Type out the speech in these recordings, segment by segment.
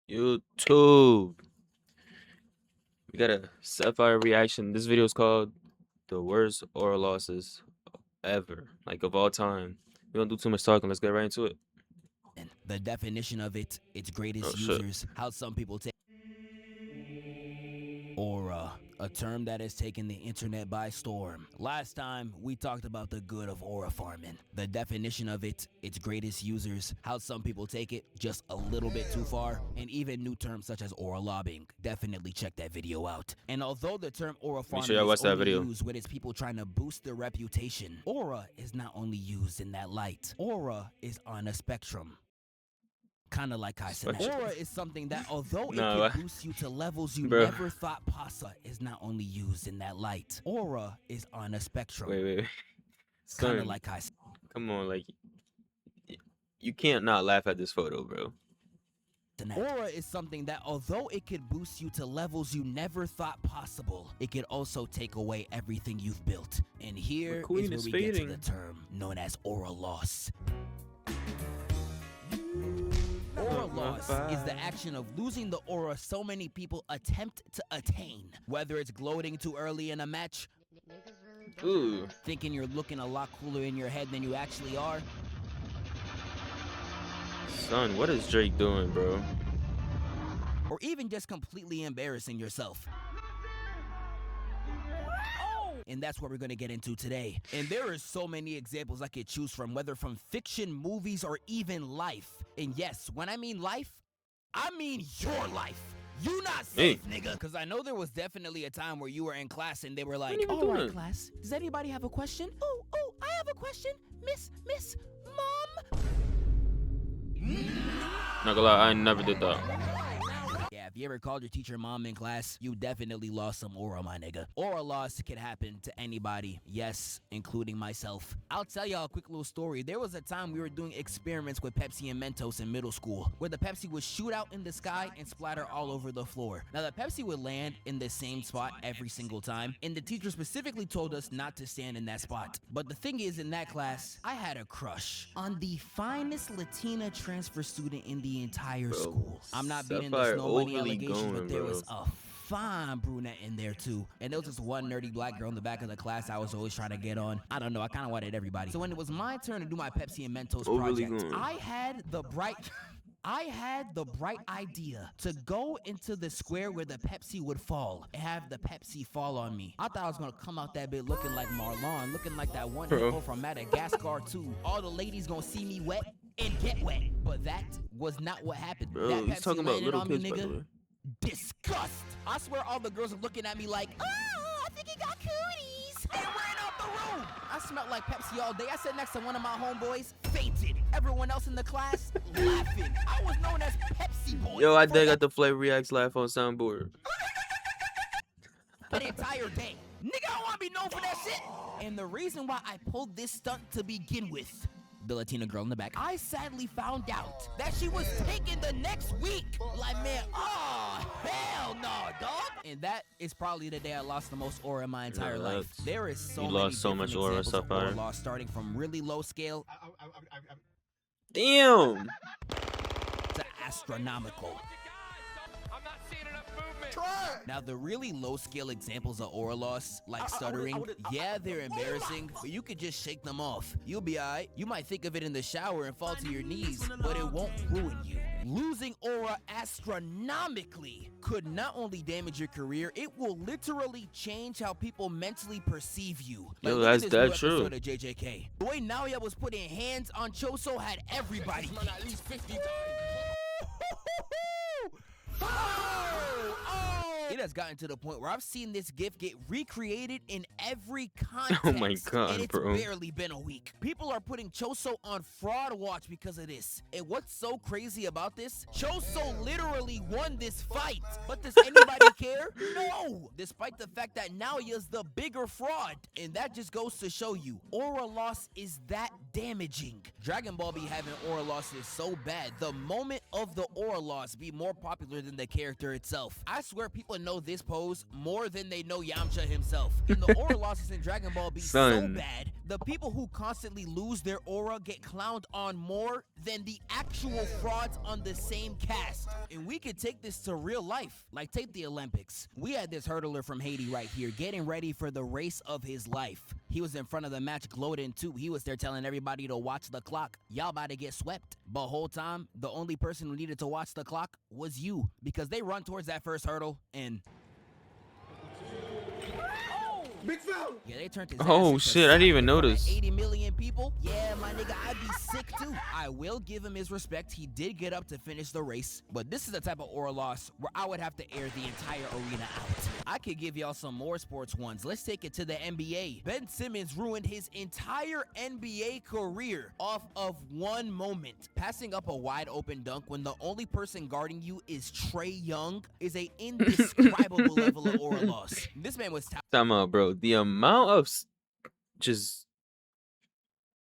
YouTube. We got a Zephfire reaction. This video is called "The Worst Oral Losses Ever," like of all time. We don't do too much talking. Let's get right into it. The definition of it, its Oh greatest shit. users, how some people take aura, a term that has taken the internet by storm. Last time, we talked about the good of aura farming. The definition of it, its greatest users, how some people take it just a little bit too far, and even new terms such as aura lobbing. Definitely check that video out. And although the term aura Make farming sure y'all is watch that only video. used when it's people trying to boost their reputation, aura is not only used in that light. Aura is on a spectrum. Kind of like I said, aura is something that, although it can boost you to levels you never thought possible, is not only used in that light. Aura is on a spectrum. Wait. Kind of like I said. Come on, like you can't not laugh at this photo, bro. Aura is something that, although it could boost you to levels you never thought possible, it could also take away everything you've built. And here is where we get to the term known as aura loss. Aura loss is the action of losing the aura so many people attempt to attain. Whether it's gloating too early in a match, thinking you're looking a lot cooler in your head than you actually are. Son, what is Drake doing, bro? Or even just completely embarrassing yourself. And that's what we're going to get into today. And there are so many examples I could choose from, whether from fiction, movies, or even life. And yes, when I mean life, I mean your life. You not safe, nigga. Because I know there was definitely a time where you were in class and they were like, all right, class, does anybody have a question? Oh, I have a question. Miss, Mom. Not gonna lie, I never did that. Yeah, if you ever called your teacher mom in class, you definitely lost some aura, my nigga. Aura loss can happen to anybody, yes, including myself. I'll tell y'all a quick little story. There was a time we were doing experiments with Pepsi and Mentos in middle school, where the Pepsi would shoot out in the sky and splatter all over the floor. Now, the Pepsi would land in the same spot every single time, and the teacher specifically told us not to stand in that spot. But the thing is, in that class, I had a crush on the finest Latina transfer student in the entire school. I'm not beating this nobody allegations, but there was a fine brunette in there too. And there was this one nerdy black girl in the back of the class I was always trying to get on. I don't know, I kind of wanted everybody. So when it was my turn to do my Pepsi and Mentos project, I had the bright idea to go into the square where the Pepsi would fall and have the Pepsi fall on me. I thought I was gonna come out that bit looking like Marlon, looking like that one hippo from Madagascar too. All the ladies gonna see me wet and get wet. But that was not what happened. Bro, that he's talking about little kids, nigga. Disgust. I swear all the girls are looking at me like, oh, I think he got cooties. They ran out the room. I smelled like Pepsi all day. I sat next to one of my homeboys, fainted. Everyone else in the class laughing. I was known as Pepsi Boy. Yo, I did got the Flavor Reacts laugh on soundboard. An entire day. Nigga, I want to be known for that shit. And the reason why I pulled this stunt to begin with, the Latina girl in the back, I sadly found out that she was taken the next week. Like, man, oh, hell no, dog. And that is probably the day I lost the most aura in my entire life. There is so many different examples of aura loss, starting from really low scale Damn. to astronomical. Now, the really low-scale examples of aura loss, like stuttering, yeah, they're embarrassing, but you could just shake them off. You'll be alright. You might think of it in the shower and fall to your knees, but it won't ruin you. Losing aura astronomically could not only damage your career, it will literally change how people mentally perceive you. Like, yo, that's that true. Of JJK. The way Naoya was putting hands on Choso had everybody. At least 50 times. It has gotten to the point where I've seen this GIF get recreated in every context. Oh my god, and it's bro. barely been a week. People are putting Choso on fraud watch because of this. And what's so crazy about this? Choso literally won this fight. But does anybody care? No! Despite the fact that Naoya's the bigger fraud. And that just goes to show you, aura loss is that damaging. Dragon Ball be having aura losses so bad, the moment of the aura loss be more popular than the character itself. I swear people know this pose more than they know Yamcha himself. And the aura losses in Dragon Ball be so bad The people who constantly lose their aura get clowned on more than the actual frauds on the same cast. And we could take this to real life. Like, take the Olympics. We had this hurdler from Haiti right here getting ready for the race of his life. He was in front of the match gloating too. He was there telling everybody to watch the clock. Y'all about to get swept. But whole time, the only person who needed to watch the clock was you, because they run towards that first hurdle and Big foul. yeah, they turned his Oh ass shit, I didn't even in front of notice. 80 million people. Yeah, my nigga, I'd be sick too. I will give him his respect. He did get up to finish the race, but this is the type of aura loss where I would have to air the entire arena out. I could give y'all some more sports ones. Let's take it to the NBA. Ben Simmons ruined his entire NBA career off of one moment. Passing up a wide open dunk when the only person guarding you is Trae Young is a indescribable level of aura loss. This man was Time out, bro. The amount of just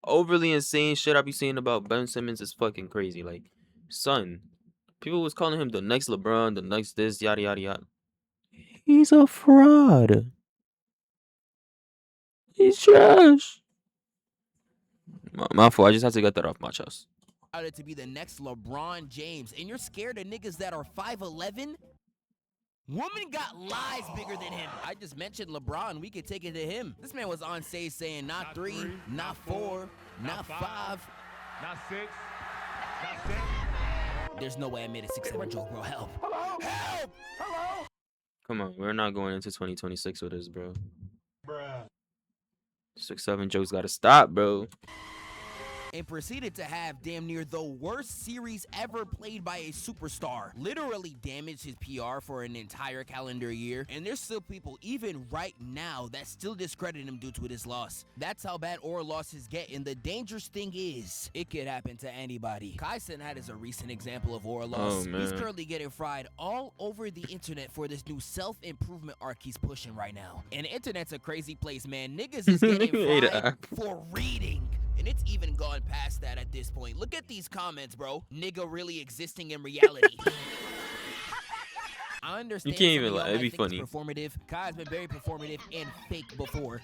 overly insane shit I be seeing about Ben Simmons is fucking crazy. Like, son, people was calling him the next LeBron, the next this, yada yada yada. He's a fraud. He's trash. My fault. I just had to get that off my chest. to be the next LeBron James, and you're scared of niggas that are 5'11"? Woman got lies bigger than him. I just mentioned LeBron. We could take it to him. This man was on stage saying not three, not four, not five, not six, not six. There's no way I made a 6'7" joke, bro. Help. Hello? Help! Hello? Come on, we're not going into 2026 with this, bro. Bruh. 6'7" jokes gotta stop, bro. And proceeded to have damn near the worst series ever played by a superstar. Literally damaged his PR for an entire calendar year. And there's still people, even right now, that still discredit him due to this loss. That's how bad aura losses get. And the dangerous thing is, it could happen to anybody. Kai Cenat is a recent example of aura loss. Oh, man. He's currently getting fried all over the internet for this new self-improvement arc he's pushing right now. And the internet's a crazy place, man. Niggas is getting fried for reading. And it's even gone past that at this point. Look at these comments, bro. Nigga really existing in reality. I understand. You can't even lie. It'd be It's funny. performative. Kai's been very performative and fake before.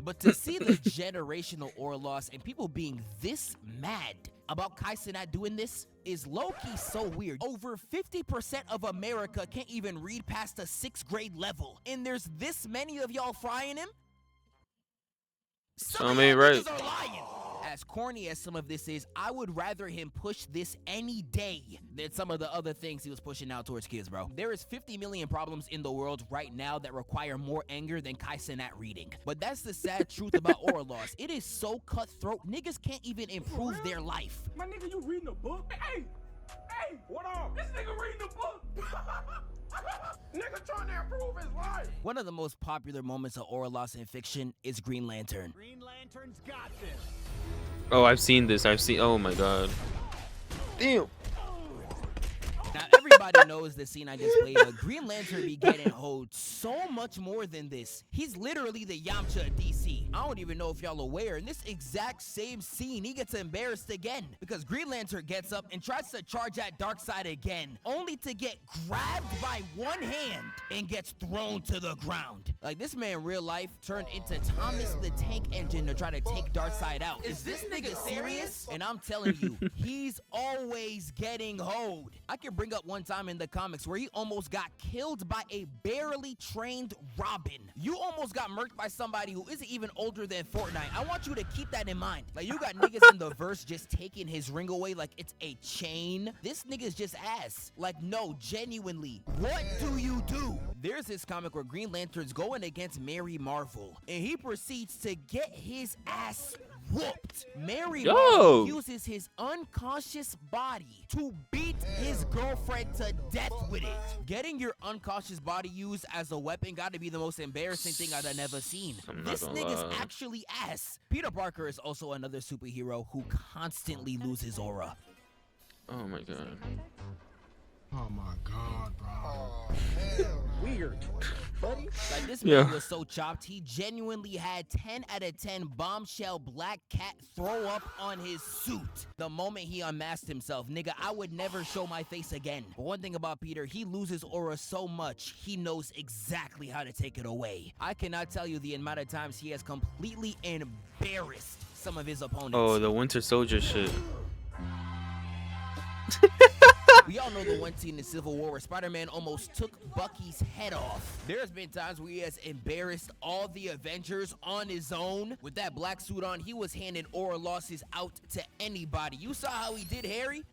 But to see the generational aura loss and people being this mad about Kai Cenat doing this is low-key so weird. Over 50% of America can't even read past the 6th grade level. And there's this many of y'all frying him? Some of ain't y'all right. niggas are lying. As corny as some of this is, I would rather him push this any day than some of the other things he was pushing out towards kids, bro. There is 50 million problems in the world right now that require more anger than Kai Cenat reading. But that's the sad truth about aura loss. It is so cutthroat, niggas can't even improve their life. My nigga, you reading a book? Hey! Hey! What up? This nigga reading a book! Nigga trying to improve his life! One of the most popular moments of aura loss in fiction is Green Lantern. Green Lantern's got this. Oh, I've seen this. Oh my god. Damn. Now, everybody knows the scene I just played, but Green Lantern be getting hoed so much more than this. He's literally the Yamcha of DC. I don't even know if y'all aware, in this exact same scene, he gets embarrassed again because Green Lantern gets up and tries to charge at Darkseid again, only to get grabbed by one hand and gets thrown to the ground. Like, this man in real life turned into Thomas the Tank Engine to try to take Darkseid out. Is this nigga serious? And I'm telling you, he's always getting hoed. I can bring up one time in the comics where he almost got killed by a barely trained Robin. You almost got murked by somebody who isn't even older than Fortnite. I want you to keep that in mind. Like, you got niggas in the verse just taking his ring away like it's a chain. This nigga's just ass. Like, no, genuinely, what do you do? There's this comic where Green Lantern's going against Mary Marvel, and he proceeds to get his ass whooped. Mary Marvel uses his unconscious body to beat his girlfriend to death with it. Getting your unconscious body used as a weapon gotta be the most embarrassing thing I've ever seen. This nigga's actually ass. Peter Parker is also another superhero who constantly loses aura. Oh my god. Oh my god, bro. Oh, hell. Weird. Buddy. Like, this Yeah. man was so chopped, he genuinely had 10 out of 10 bombshell black cat throw up on his suit. The moment he unmasked himself, nigga, I would never show my face again. But one thing about Peter, he loses aura so much, he knows exactly how to take it away. I cannot tell you the amount of times he has completely embarrassed some of his opponents. Oh, the Winter Soldier shit. We all know the one scene in Civil War where Spider-Man almost took Bucky's head off. There's been times where he has embarrassed all the Avengers on his own. With that black suit on, he was handing aura losses out to anybody. You saw how he did Harry?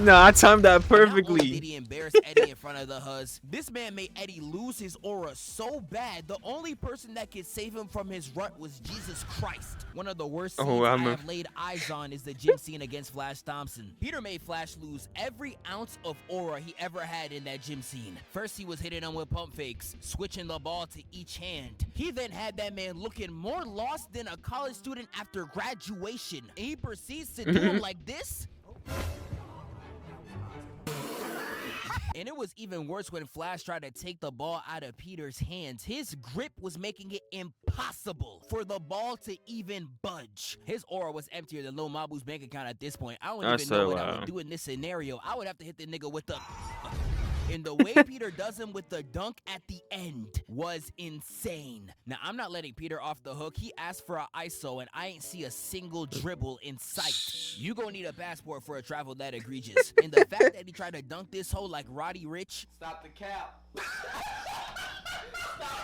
No, I timed that Not only did perfectly. he embarrass Eddie in front of the Huz, this man made Eddie lose his aura so bad, the only person that could save him from his rut was Jesus Christ. One of the worst scenes Oh, I I remember. have laid eyes on is the gym scene against Flash Thompson. Peter made Flash lose every ounce of aura he ever had in that gym scene. First, he was hitting him with pump fakes, switching the ball to each hand. He then had that man looking more lost than a college student after graduation. And he proceeds to do him like this. And it was even worse when Flash tried to take the ball out of Peter's hands. His grip was making it impossible for the ball to even budge. His aura was emptier than Lil Mabu's bank account at this point. I don't That's even know so what I wow. would do in this scenario. I would have to hit the nigga with the... And the way Peter does him with the dunk at the end was insane. Now, I'm not letting Peter off the hook. He asked for an ISO, and I ain't see a single dribble in sight. You gonna need a passport for a travel that egregious. And the fact that he tried to dunk this hoe like Roddy Rich. Stop the cap.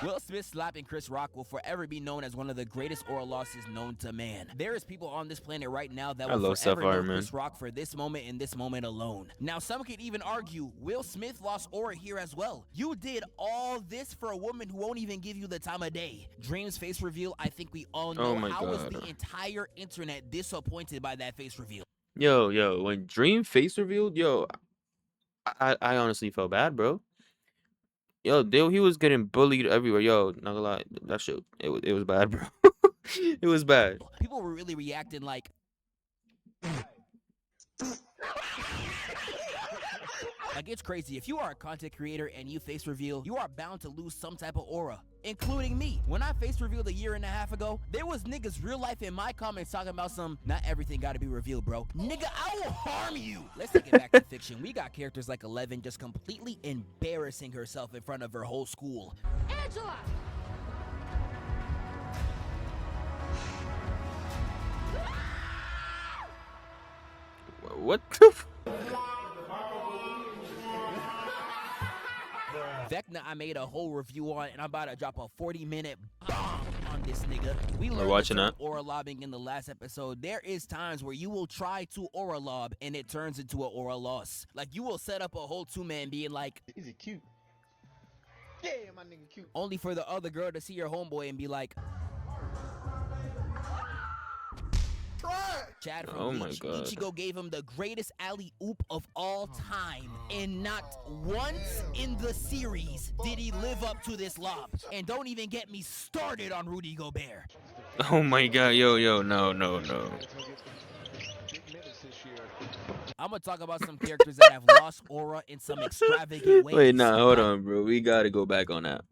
Will Smith slapping Chris Rock will forever be known as one of the greatest aura losses known to man. There is people on this planet right now that I will love forever Zephfire, know man. Chris Rock for this moment and this moment alone. Now, some could even argue Will Smith lost aura here as well. You did all this for a woman who won't even give you the time of day. Dream's face reveal, I think we all know. Oh my How was God. the entire internet disappointed by that face reveal? Yo, when Dream face revealed, yo, I honestly felt bad, bro. Yo, he was getting bullied everywhere. Yo, not gonna lie, that shit, it was bad, bro. It was bad. People were really reacting like... Like, it's crazy. If you are a content creator and you face reveal, you are bound to lose some type of aura, including me. When I face revealed a year and a half ago, there was niggas real life in my comments talking about some, not everything gotta be revealed, bro. Nigga, I will harm you. Let's take it back to fiction. We got characters like 11 just completely embarrassing herself in front of her whole school. Angela! What the f- Vecna, I made a whole review on, and I'm about to drop a 40-minute bomb on this nigga. We learned watching the term that. aura lobbing in the last episode. There is times where you will try to aura lob, and it turns into an aura loss. Like, you will set up a whole two-man being like, Is it cute? Yeah, my nigga cute. only for the other girl to see your homeboy and be like, Chad from Oh my Bleach, God. Ichigo gave him the greatest alley-oop of all time. And not once in the series did he live up to this lob. And don't even get me started on Rudy Gobert. Oh my God, yo, no. I'm gonna talk about some characters that have lost aura in some extravagant ways. Wait, nah, hold on, bro. We gotta go back on that.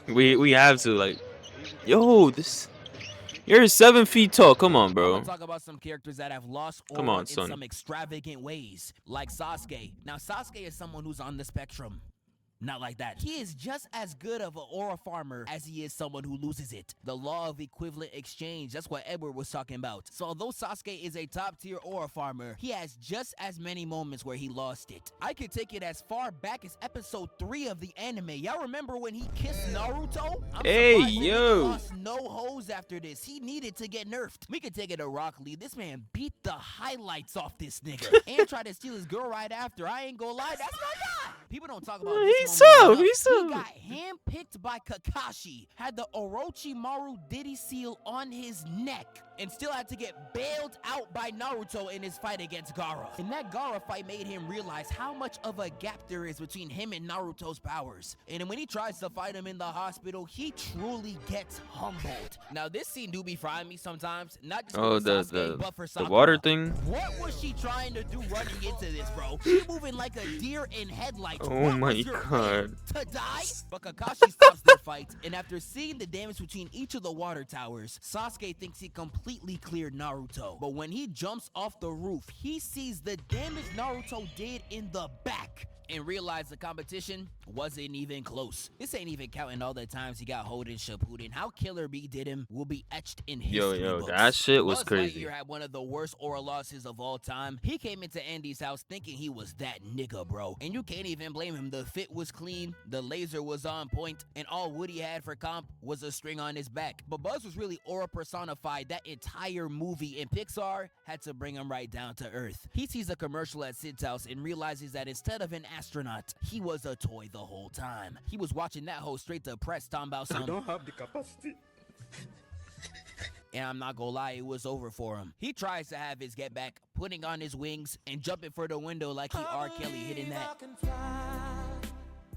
We have to, like, yo, this. You're 7 feet tall. Come on, I'm bro. gonna talk about some characters that have lost aura Come on, in son. some extravagant ways, like Sasuke. Now, Sasuke is someone who's on the spectrum. Not like that. He is just as good of an aura farmer as he is someone who loses it. The law of equivalent exchange, that's what Edward was talking about. So although Sasuke is a top tier aura farmer, he has just as many moments where he lost it. I could take it as far back as episode 3 of the anime. Y'all remember when he kissed Naruto? I'm Hey, surprised that nigga yo. lost no hoes after this. He needed to get nerfed. We could take it to Rock Lee. This man beat the highlights off this nigga and tried to steal his girl right after. I ain't gonna lie, that's my guy. People don't talk about this He's moment so, enough. he's so. He got handpicked by Kakashi, had the Orochimaru Diddy seal on his neck, and still had to get bailed out by Naruto in his fight against Gaara. And that Gaara fight made him realize how much of a gap there is between him and Naruto's powers. And then when he tries to fight him in the hospital, he truly gets humbled. Now this scene do be frying me sometimes, not just Oh, for Sasuke, but for the Sakura. water thing. What was she trying to do running into this, bro? She moving like a deer in headlights. Oh What my was your God. plan? To die? But Kakashi stops their fight, and after seeing the damage between each of the water towers, Sasuke thinks he completely cleared Naruto. But when he jumps off the roof, he sees the damage Naruto did in the back and realized the competition wasn't even close. This ain't even counting all the times he got hold in Shippuden. How Killer Bee did him will be etched in history books. That shit was Buzz crazy. Lightyear had one of the worst aura losses of all time. He came into Andy's house thinking he was that nigga, bro. And you can't even blame him. The fit was clean, the laser was on point, and all Woody had for comp was a string on his back. But Buzz was really aura personified that entire movie, and Pixar had to bring him right down to earth. He sees a commercial at Sid's house and realizes that instead of an astronaut, he was a toy the whole time. He was watching that hoe straight to press, talking about I some, don't have the capacity. and I'm not gonna lie, it was over for him. He tries to have his get back, putting on his wings and jumping for the window like he R. Kelly hitting that.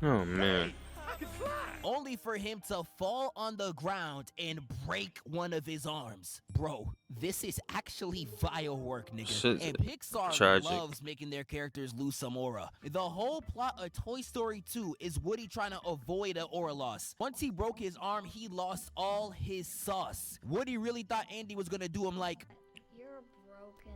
Oh man. I can fly. Only for him to fall on the ground and break one of his arms. Bro, this is actually vile work, nigga. Shit's And Pixar tragic. loves making their characters lose some aura. The whole plot of Toy Story 2 is Woody trying to avoid an aura loss. Once he broke his arm, he lost all his sauce. Woody really thought Andy was gonna do him like, You're broken.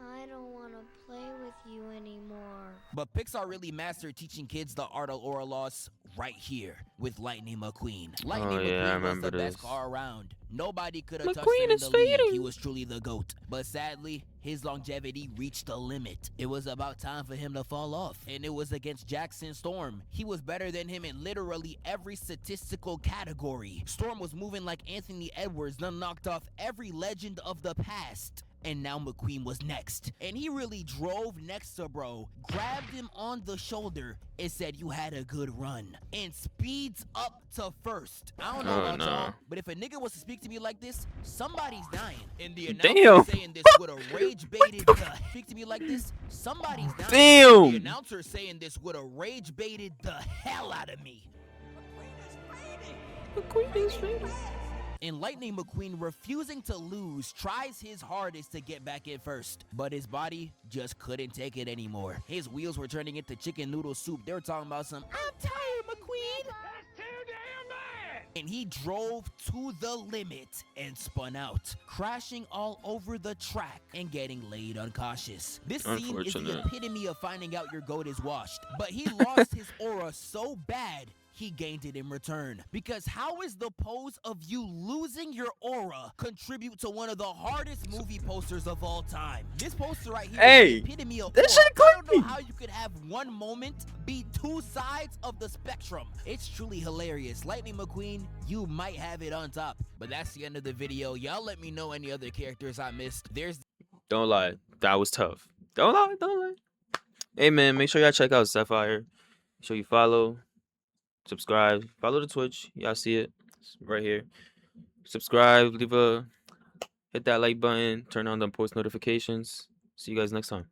I don't want to play with you anymore. but Pixar really mastered teaching kids the art of aura loss right here with Lightning McQueen. Lightning yeah, I McQueen was remember the best this. car around. Nobody could have touched McQueen him in is the league. fading. He was truly the GOAT. But sadly, his longevity reached a limit. It was about time for him to fall off. And it was against Jackson Storm. He was better than him in literally every statistical category. Storm was moving like Anthony Edwards, done knocked off every legend of the past. And now McQueen was next. And he really drove next to bro, grabbed him on the shoulder, and said, you had a good run. And speeds up to first. I don't know Oh, about no. y'all, but if a nigga was to speak to me like this, somebody's dying. And the Damn. announcer saying this would have rage baited the speak to me like this, somebody's dying. Damn. The announcer saying this would have rage baited the hell out of me. McQueen is fading. And Lightning McQueen, refusing to lose, tries his hardest to get back in first. But his body just couldn't take it anymore. His wheels were turning into chicken noodle soup. They were talking about some, I'm tired, McQueen. That's too damn bad. And he drove to the limit and spun out, crashing all over the track and getting laid uncautious. This scene is the Unfortunate. epitome of finding out your goat is washed. But he lost his aura so bad, he gained it in return. Because how is the pose of you losing your aura contribute to one of the hardest movie posters of all time? This poster right here Hey, is the epitome of that aura. shit I don't know creepy. how you could have one moment be two sides of the spectrum. It's truly hilarious. Lightning McQueen, you might have it on top. But that's the end of the video. Y'all let me know any other characters I missed. There's Don't lie. That was tough. Don't lie. Don't lie. Hey man, make sure y'all check out Zephfire. Make sure you follow, subscribe, follow the Twitch. Y'all see it. It's right here. Subscribe, hit that like button, turn on the post notifications. See you guys next time.